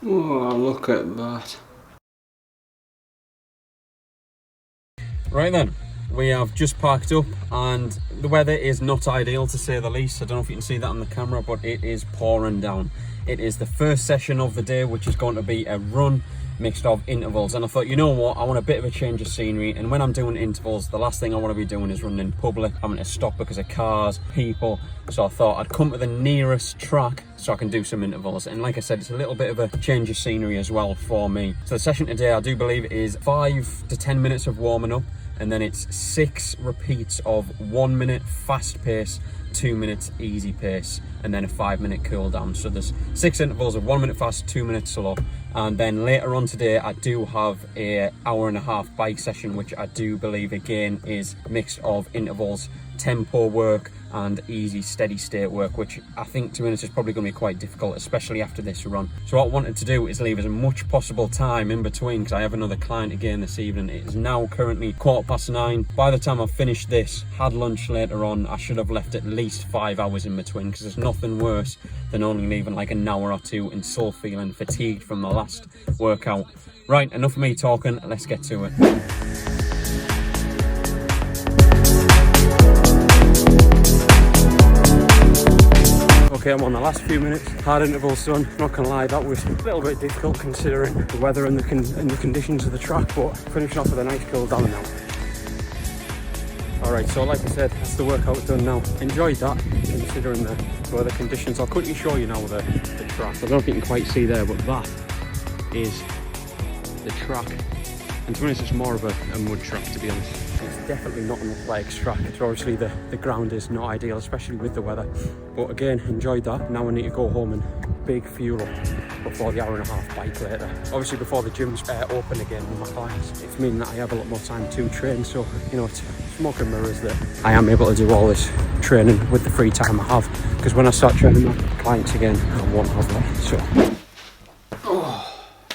Oh, look at that. Right then, we have just parked up and the weather is not ideal to say the least. I don't know if you can see that on the camera, but it is pouring down. It is the first session of the day, which is going to be a run mixed of intervals, and I thought, you know what, I want a bit of a change of scenery, and when I'm doing intervals, the last thing I want to be doing is running in public, having to stop because of cars, people. So I thought I'd come to the nearest track so I can do some intervals, and like I said, it's a little bit of a change of scenery as well for me. So the session today, I do believe, is 5 to 10 minutes of warming up, and then it's 6 repeats of 1 minute fast pace, 2 minutes easy pace, and then a 5-minute cool down. So there's 6 intervals of 1 minute fast, 2 minutes slow. And then later on today, I do have a hour-and-a-half bike session, which I do believe again is mixed of intervals, tempo work and easy steady state work, which I think, to be honest, is probably going to be quite difficult, especially after this run. So what I wanted to do is leave as much possible time in between, because I have another client again this evening. It is now currently 9:15. By the time I've finished this, had lunch later on, I should have left at least 5 hours in between, because there's nothing worse than only leaving like an hour or two and still feeling fatigued from the last workout. Right, enough of me talking, let's get to it. Okay, I'm on the last few minutes. Hard intervals done. Not gonna lie, that was a little bit difficult considering the weather and the conditions of the track, but finishing off with a nice cool down now. Alright, so like I said, that's the workout done now. Enjoyed that, considering the weather conditions. I'll quickly show you now the track. I don't know if you can quite see there, but that is the track. And to be honest, it's more of a mud track, to be honest. It's definitely not an athletics track. It's obviously the ground is not ideal, especially with the weather. But again, enjoyed that. Now I need to go home and big fuel up before the hour-and-a-half bike later. Obviously before the gym's open again with my clients, it's meaning that I have a lot more time to train. So, you know, it's smoke and mirrors that I am able to do all this training with the free time I have. Because when I start training my clients again, I won't have that. So.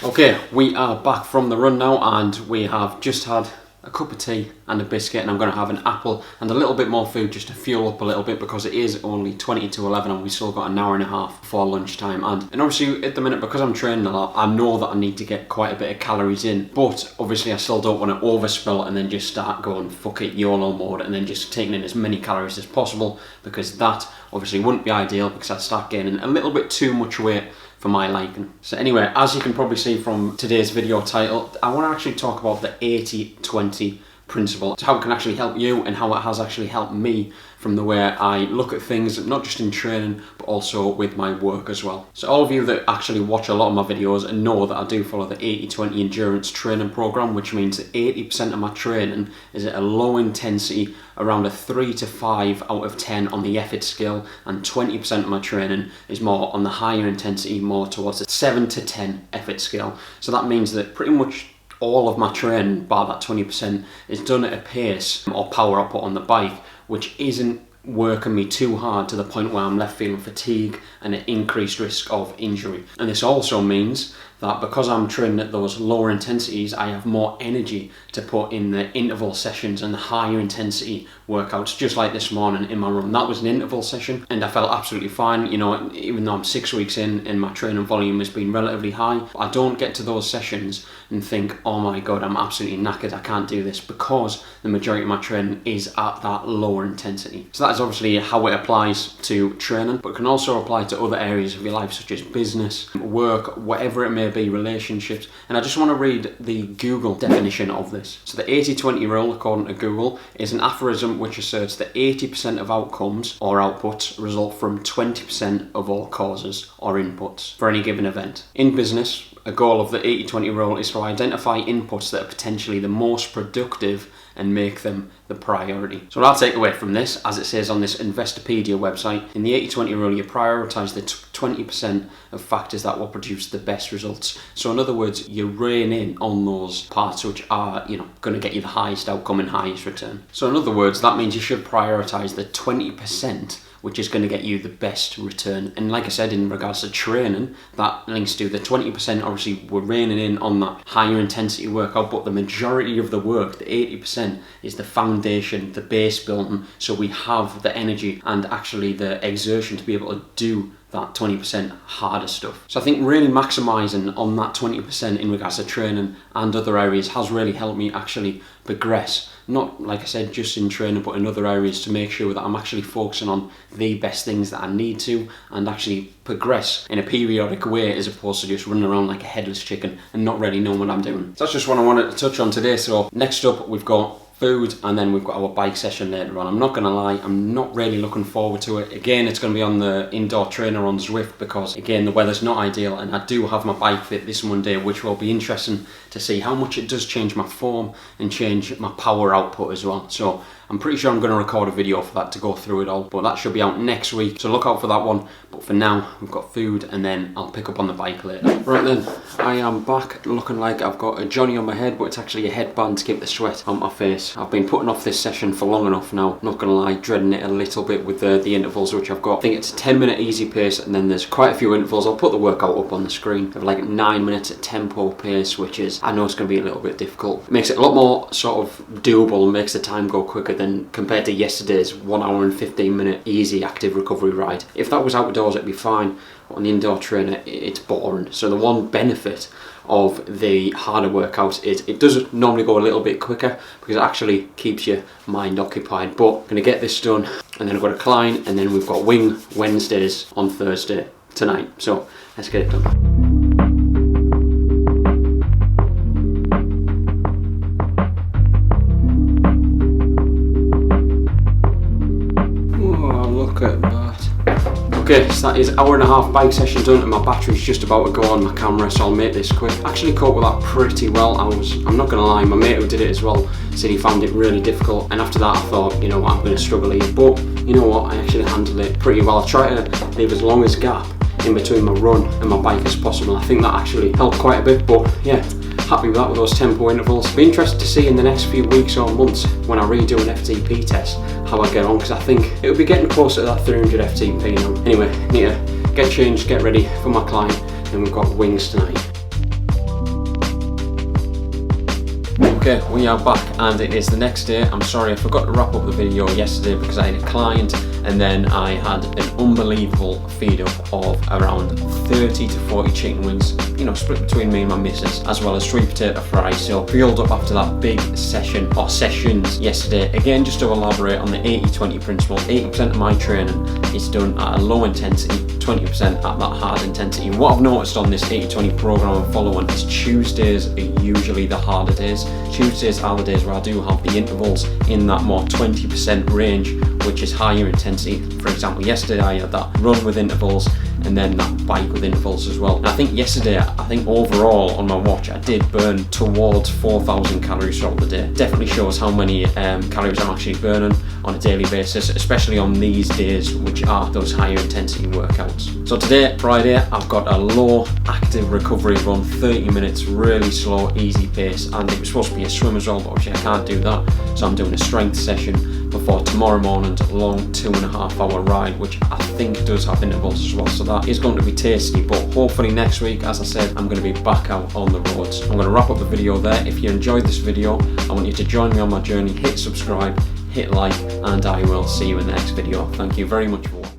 Okay, we are back from the run now, and we have just had a cup of tea and a biscuit, and I'm going to have an apple and a little bit more food just to fuel up a little bit, because it is only 20 to 11 and we still got an hour and a half before lunchtime. And obviously at the minute, because I'm training a lot, I know that I need to get quite a bit of calories in, but obviously I still don't want to overspill and then just start going fuck it YOLO mode and then just taking in as many calories as possible, because that obviously wouldn't be ideal, because I'd start gaining a little bit too much weight for my liking. So anyway, as you can probably see from today's video title, I want to actually talk about the 80-20 principle, how it can actually help you and how it has actually helped me from the way I look at things, not just in training, but also with my work as well. So all of you that actually watch a lot of my videos and know that I do follow the 80-20 endurance training program, which means that 80% of my training is at a low intensity, around a 3 to 5 out of 10 on the effort scale, and 20% of my training is more on the higher intensity, more towards a 7 to 10 effort scale. So that means that pretty much all of my training, bar that 20%, is done at a pace or power output on the bike which isn't working me too hard to the point where I'm left feeling fatigue and an increased risk of injury. And this also means that because I'm training at those lower intensities, I have more energy to put in the interval sessions and the higher intensity workouts, just like this morning in my run. That was an interval session and I felt absolutely fine. You know, even though I'm 6 weeks in and my training volume has been relatively high, I don't get to those sessions and think, oh my god, I'm absolutely knackered, I can't do this, because the majority of my training is at that lower intensity. So that is obviously how it applies to training, but it can also apply to other areas of your life, such as business, work, whatever it may be, relationships. And I just want to read the Google definition of this. So the 80-20 rule, according to Google, is an aphorism which asserts that 80% of outcomes or outputs result from 20% of all causes or inputs for any given event. In business, a goal of the 80-20 rule is to identify inputs that are potentially the most productive and make them the priority. So what I'll take away from this, as it says on this Investopedia website, in the 80-20 rule, you prioritise the 20% of factors that will produce the best results. So in other words, you rein in on those parts which are, you know, going to get you the highest outcome and highest return. So in other words, that means you should prioritise the 20% which is going to get you the best return. And like I said, in regards to training, that links to the 20%, obviously we're reining in on that higher intensity workout, but the majority of the work, the 80%, is the foundation, the base building, so we have the energy and actually the exertion to be able to do that 20% harder stuff. So I think really maximising on that 20% in regards to training and other areas has really helped me actually progress. Not, like I said, just in training, but in other areas, to make sure that I'm actually focusing on the best things that I need to, and actually progress in a periodic way, as opposed to just running around like a headless chicken and not really knowing what I'm doing. So that's just what I wanted to touch on today. So next up, we've got food, and then we've got our bike session later on. I'm not gonna lie, I'm not really looking forward to it. Again, it's gonna be on the indoor trainer on Zwift, because again, the weather's not ideal, and I do have my bike fit this Monday, which will be interesting to see how much it does change my form and change my power output as well. So I'm pretty sure I'm going to record a video for that to go through it all, but that should be out next week, so look out for that one. But for now, we've got food, and then I'll pick up on the bike later. Right then, I am back looking like I've got a Johnny on my head, but it's actually a headband to keep the sweat on my face. I've been putting off this session for long enough now, not going to lie, dreading it a little bit with the intervals which I've got. I think it's a 10-minute easy pace, and then there's quite a few intervals. I'll put the workout up on the screen of like 9 minutes at tempo pace, which is, I know it's going to be a little bit difficult. It makes it a lot more sort of doable, and makes the time go quicker than compared to yesterday's 1 hour and 15-minute easy active recovery ride. If that was outdoors, it'd be fine, but on the indoor trainer, it's boring. So the one benefit of the harder workouts is it does normally go a little bit quicker, because it actually keeps your mind occupied. But I'm going to get this done, and then I've got a climb, and then we've got wing Wednesdays on Thursday tonight. So let's get it done. Okay, so that is an hour and a half bike session done, and my battery's just about to go on my camera, so I'll make this quick. Actually coped with that pretty well. I'm not gonna lie, my mate who did it as well said he found it really difficult, and after that I thought, you know what, I'm gonna struggle here. But you know what, I actually handled it pretty well. I tried to leave as long as gap in between my run and my bike as possible. I think that actually helped quite a bit, but yeah, happy with that, with those tempo intervals. Be interested to see in the next few weeks or months, when I redo an FTP test, how I get on, because I think it'll be getting closer to that 300 FTP now. Anyway, need to get changed, get ready for my climb, and we've got wings tonight. Okay, we are back, and it is the next day. I'm sorry, I forgot to wrap up the video yesterday because I had a client, and then I had an unbelievable feed up of around 30 to 40 chicken wings, you know, split between me and my missus, as well as 3 potato fries. So fueled up after that big session, or sessions, yesterday. Again, just to elaborate on the 80-20 principle, 80% of my training is done at a low intensity, 20% at that hard intensity. And what I've noticed on this 80-20 program I'm following is Tuesdays are usually the harder days. Tuesdays are the days where I do have the intervals in that more 20% range, which is higher intensity. For example, yesterday I had that run with intervals, and then that bike with intervals as well. And I think yesterday, I think overall on my watch, I did burn towards 4,000 calories throughout the day. Definitely shows how many calories I'm actually burning on a daily basis, especially on these days, which are those higher intensity workouts. So today, Friday, I've got a low active recovery run, 30 minutes, really slow, easy pace, and it was supposed to be a swim as well, but obviously I can't do that. So I'm doing a strength session before tomorrow morning's long 2.5 hour ride, which I think does have intervals as well. So that is going to be tasty, but hopefully next week, as I said, I'm going to be back out on the roads. I'm going to wrap up the video there. If you enjoyed this video, I want you to join me on my journey. Hit subscribe, hit like, and I will see you in the next video. Thank you very much for watching.